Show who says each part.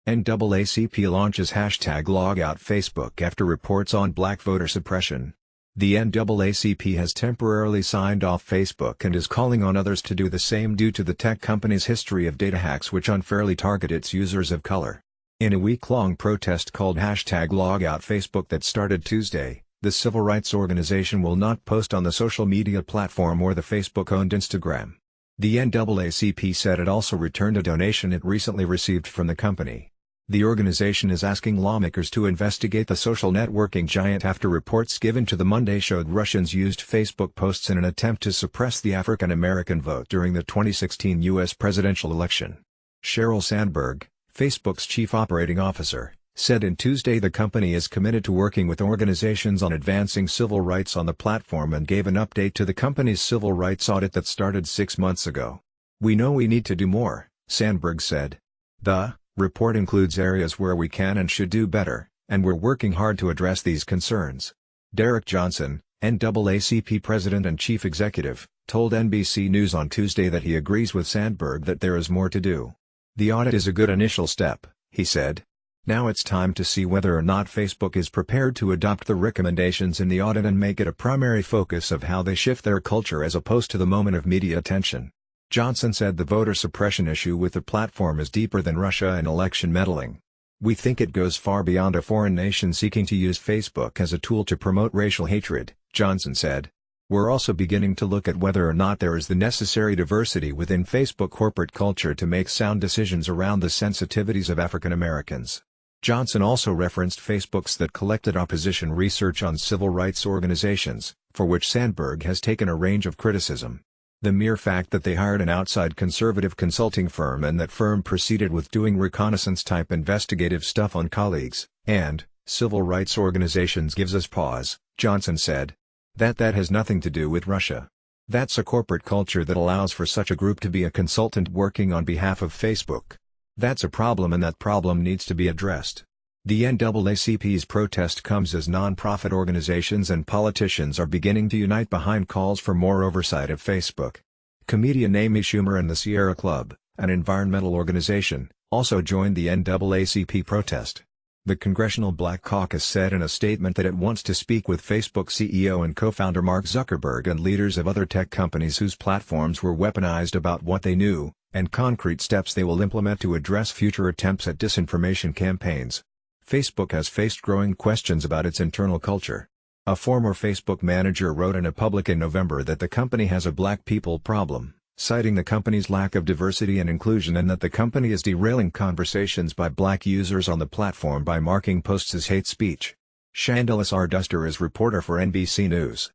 Speaker 1: NAACP launches #logout Facebook after reports on black voter suppression. The NAACP has temporarily signed off Facebook and is calling on others to do the same due to the tech company's history of data hacks which unfairly target its users of color. In a week-long protest called #logoutFacebook that started Tuesday, the civil rights organization will not post on the social media platform or the Facebook-owned Instagram. The NAACP said it also returned a donation it recently received from the company. The organization is asking lawmakers to investigate the social networking giant after reports given to the Monday showed Russians used Facebook posts in an attempt to suppress the African American vote during the 2016 U.S. presidential election. Sheryl Sandberg, Facebook's chief operating officer, said in Tuesday the company is committed to working with organizations on advancing civil rights on the platform and gave an update to the company's civil rights audit that started 6 months ago. "We know we need to do more," Sandberg said. "The report includes areas where we can and should do better, and we're working hard to address these concerns." Derek Johnson, NAACP president and chief executive, told NBC News on Tuesday that he agrees with Sandberg that there is more to do. "The audit is a good initial step," he said. "Now it's time to see whether or not Facebook is prepared to adopt the recommendations in the audit and make it a primary focus of how they shift their culture as opposed to the moment of media attention." Johnson said the voter suppression issue with the platform is deeper than Russia and election meddling. "We think it goes far beyond a foreign nation seeking to use Facebook as a tool to promote racial hatred," Johnson said. "We're also beginning to look at whether or not there is the necessary diversity within Facebook corporate culture to make sound decisions around the sensitivities of African Americans." Johnson also referenced Facebook's that collected opposition research on civil rights organizations, for which Sandberg has taken a range of criticism. The mere fact that they hired an outside conservative consulting firm and that firm proceeded with doing reconnaissance-type investigative stuff on colleagues and civil rights organizations gives us pause, Johnson said. That has nothing to do with Russia. That's a corporate culture that allows for such a group to be a consultant working on behalf of Facebook. That's a problem and that problem needs to be addressed. The NAACP's protest comes as non-profit organizations and politicians are beginning to unite behind calls for more oversight of Facebook. Comedian Amy Schumer and the Sierra Club, an environmental organization, also joined the NAACP protest. The Congressional Black Caucus said in a statement that it wants to speak with Facebook CEO and co-founder Mark Zuckerberg and leaders of other tech companies whose platforms were weaponized about what they knew, and concrete steps they will implement to address future attempts at disinformation campaigns. Facebook has faced growing questions about its internal culture. A former Facebook manager wrote in a public in November that the company has a black people problem, citing the company's lack of diversity and inclusion and that the company is derailing conversations by black users on the platform by marking posts as hate speech. Shandalis Arduster is reporter for NBC News.